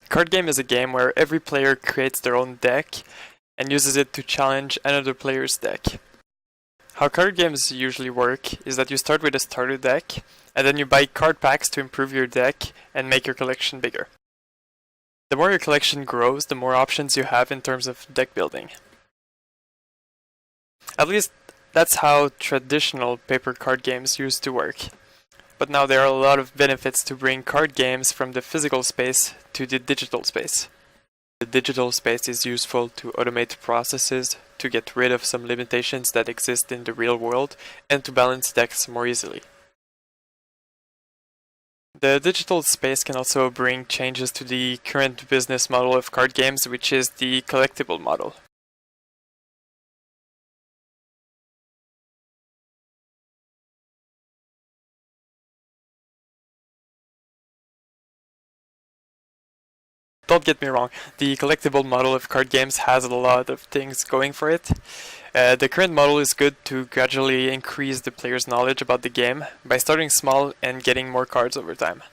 Card game is a game where every player creates their own deck and uses it to challenge another player's deck. How card games usually work is that you start with a starter deck, and then you buy card packs to improve your deck and make your collection bigger. The more your collection grows, the more options you have in terms of deck building. At least that's how traditional paper card games used to work. But now there are a lot of benefits to bring card games from the physical space to the digital space. The digital space is useful to automate processes, to get rid of some limitations that exist in the real world, and to balance decks more easily. The digital space can also bring changes to the current business model of card games, which is the collectible model. Don't get me wrong, the collectible model of card games has a lot of things going for it. The current model is good to gradually increase the player's knowledge about the game by starting small and getting more cards over time.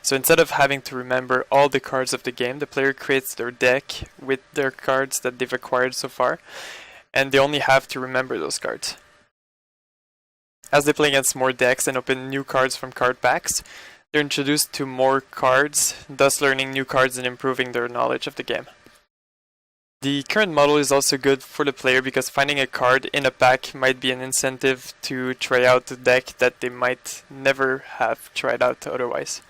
So instead of having to remember all the cards of the game, the player creates their deck with their cards that they've acquired so far, and they only have to remember those cards. As they play against more decks and open new cards from card packs, they're introduced to more cards, thus learning new cards and improving their knowledge of the game. The current model is also good for the player because finding a card in a pack might be an incentive to try out a deck that they might never have tried out otherwise.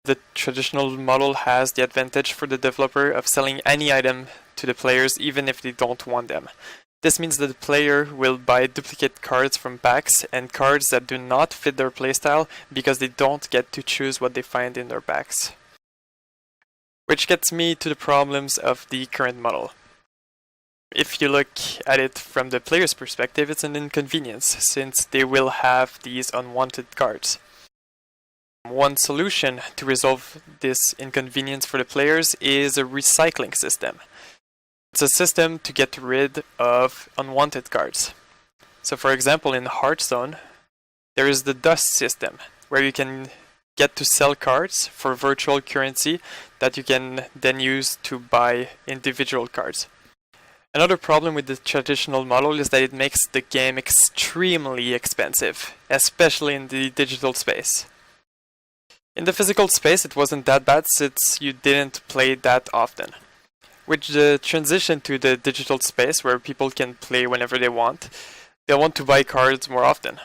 The traditional model has the advantage for the developer of selling any item to the players even if they don't want them. This means that the player will buy duplicate cards from packs and cards that do not fit their playstyle because they don't get to choose what they find in their packs. Which gets me to the problems of the current model. If you look at it from the player's perspective, it's an inconvenience since they will have these unwanted cards. One solution to resolve this inconvenience for the players is a recycling system. It's a system to get rid of unwanted cards. So for example, in Hearthstone, there is the dust system, where you can get to sell cards for virtual currency that you can then use to buy individual cards. Another problem with the traditional model is that it makes the game extremely expensive, especially in the digital space. In the physical space, it wasn't that bad since you didn't play that often. With the transition to the digital space where people can play whenever they want, they'll want to buy cards more often.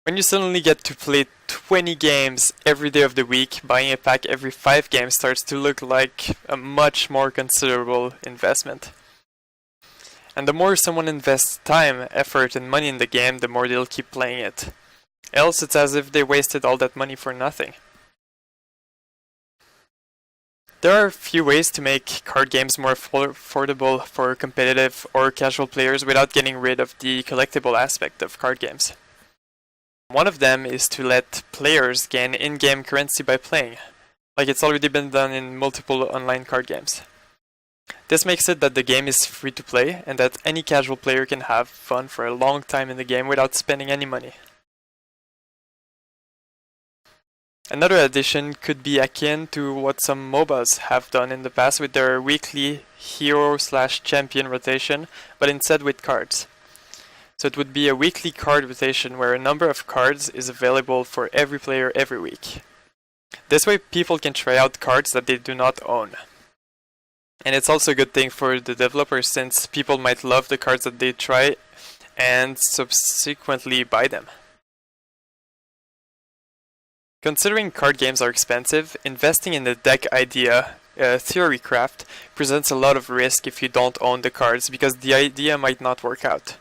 When you suddenly get to play 20 games every day of the week, buying a pack every 5 games starts to look like a much more considerable investment. And the more someone invests time, effort, and money in the game, the more they'll keep playing it. Else it's as if they wasted all that money for nothing. There are a few ways to make card games more affordable for competitive or casual players without getting rid of the collectible aspect of card games. One of them is to let players gain in-game currency by playing, like it's already been done in multiple online card games. This makes it that the game is free to play and that any casual player can have fun for a long time in the game without spending any money. Another addition could be akin to what some MOBAs have done in the past with their weekly hero/champion rotation, but instead with cards. So it would be a weekly card rotation where a number of cards is available for every player every week. This way people can try out cards that they do not own. And it's also a good thing for the developers since people might love the cards that they try and subsequently buy them. Considering card games are expensive, investing in the deck idea, theorycraft, presents a lot of risk if you don't own the cards because the idea might not work out.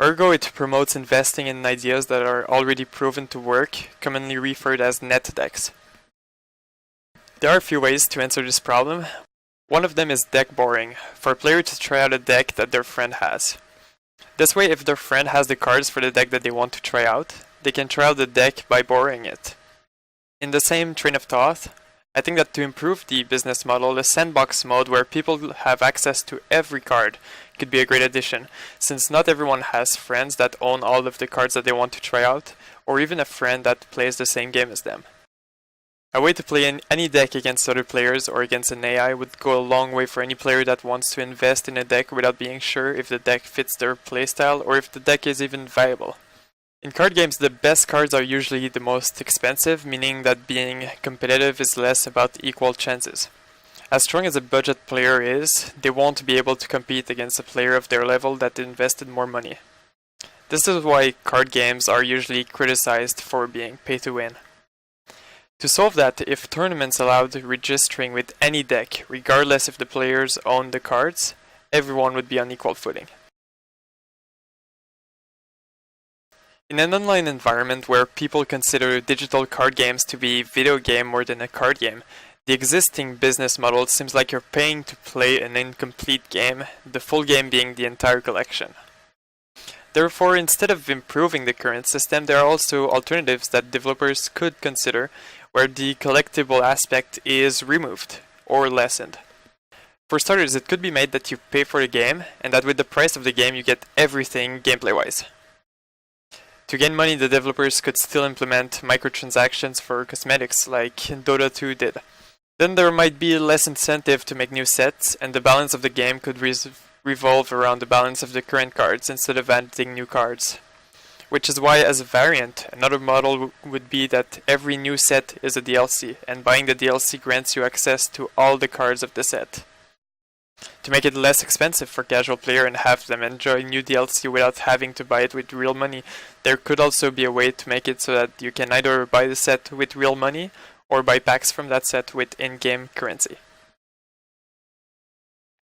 Ergo, it promotes investing in ideas that are already proven to work, commonly referred as net decks. There are a few ways to answer this problem. One of them is deck borrowing, for a player to try out a deck that their friend has. This way, if their friend has the cards for the deck that they want to try out, they can try out the deck by borrowing it. In the same train of thought, I think that to improve the business model, a sandbox mode where people have access to every card could be a great addition, since not everyone has friends that own all of the cards that they want to try out, or even a friend that plays the same game as them. A way to play in any deck against other players or against an AI would go a long way for any player that wants to invest in a deck without being sure if the deck fits their playstyle or if the deck is even viable. In card games, the best cards are usually the most expensive, meaning that being competitive is less about equal chances. As strong as a budget player is, they won't be able to compete against a player of their level that invested more money. This is why card games are usually criticized for being pay to win. To solve that, if tournaments allowed registering with any deck, regardless if the players own the cards, everyone would be on equal footing. In an online environment where people consider digital card games to be video game more than a card game, the existing business model seems like you're paying to play an incomplete game, the full game being the entire collection. Therefore, instead of improving the current system, there are also alternatives that developers could consider where the collectible aspect is removed or lessened. For starters, it could be made that you pay for the game and that with the price of the game you get everything gameplay-wise. To gain money, the developers could still implement microtransactions for cosmetics like Dota 2 did. Then there might be less incentive to make new sets, and the balance of the game could revolve around the balance of the current cards instead of adding new cards. Which is why, as a variant, another model would be that every new set is a DLC, and buying the DLC grants you access to all the cards of the set. To make it less expensive for casual player and have them enjoy new DLC without having to buy it with real money, there could also be a way to make it so that you can either buy the set with real money or buy packs from that set with in-game currency.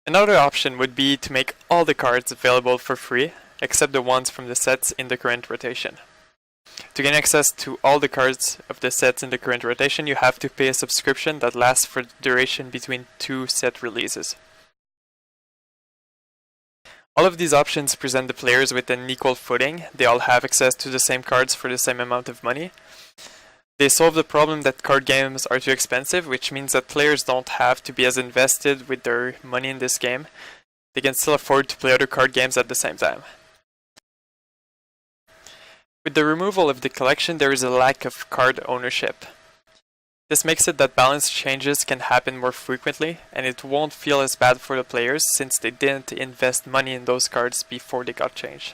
Another option would be to make all the cards available for free, except the ones from the sets in the current rotation. To gain access to all the cards of the sets in the current rotation, you have to pay a subscription that lasts for the duration between 2 set releases. All of these options present the players with an equal footing. They all have access to the same cards for the same amount of money. They solve the problem that card games are too expensive, which means that players don't have to be as invested with their money in this game. They can still afford to play other card games at the same time. With the removal of the collection, there is a lack of card ownership. This makes it that balance changes can happen more frequently, and it won't feel as bad for the players since they didn't invest money in those cards before they got changed.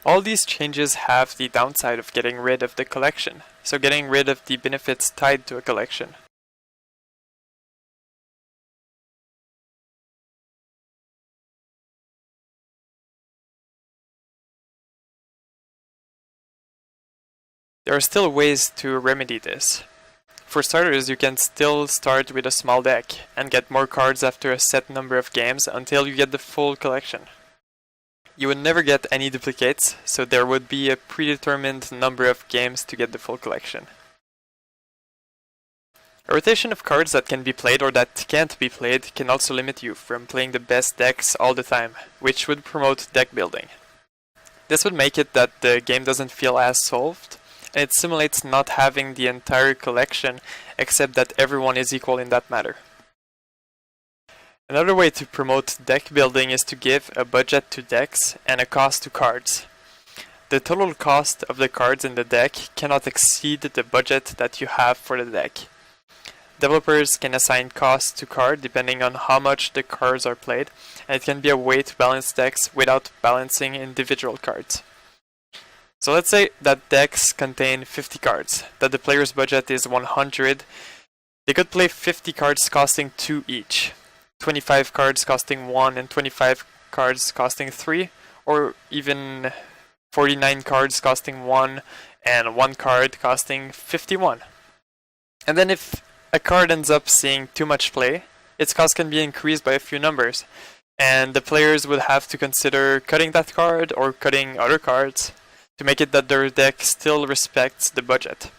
All these changes have the downside of getting rid of the collection, so getting rid of the benefits tied to a collection. There are still ways to remedy this. For starters, you can still start with a small deck and get more cards after a set number of games until you get the full collection. You would never get any duplicates, so there would be a predetermined number of games to get the full collection. A rotation of cards that can be played or that can't be played can also limit you from playing the best decks all the time, which would promote deck building. This would make it that the game doesn't feel as solved, and it simulates not having the entire collection, except that everyone is equal in that matter. Another way to promote deck building is to give a budget to decks and a cost to cards. The total cost of the cards in the deck cannot exceed the budget that you have for the deck. Developers can assign costs to cards depending on how much the cards are played, and it can be a way to balance decks without balancing individual cards. So let's say that decks contain 50 cards, that the player's budget is 100. They could play 50 cards costing 2 each, 25 cards costing 1 and 25 cards costing 3, or even 49 cards costing 1 and 1 card costing 51. And then if a card ends up seeing too much play, its cost can be increased by a few numbers, and the players would have to consider cutting that card or cutting other cards to make it that their deck still respects the budget.